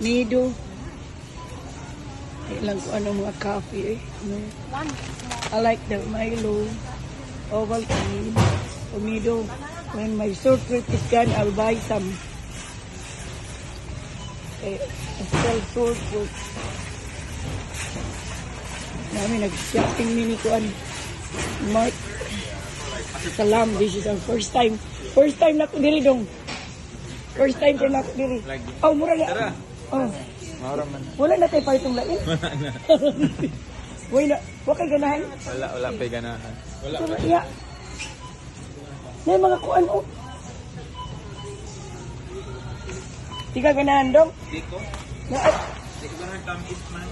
nido. Ilang ko ano mga coffee eh. No? I like the Milo, Ovaltine, Nido. When my short trip is gone, I'll buy some. Sell short fruit. Namin nag-shopping mini ko Mark. Salam, this is our first time. First time na ko diri dong. First time ko na ko diri. Oh, mura na. Oh. Wala na tayo pa itong lain. Wala. Wala kay ganahan? Wala pa ganahan. Wala pa. Yeah. May mga kuan o. Di ka ganahan dong? Di ko. Di ko ganahan tamis man.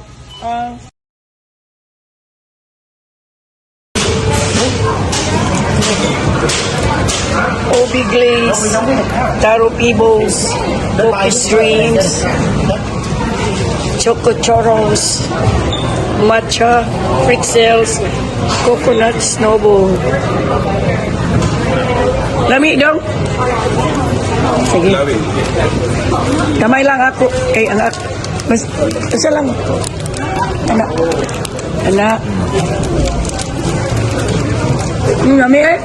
Obi glaze, taro pibbles, coffee streams, choco churros, matcha, pretzels, coconut snowball. Lami dong? Sige. Kamay lang ako. Kay anak. Isa lang. Anak. Anak. Lami eh.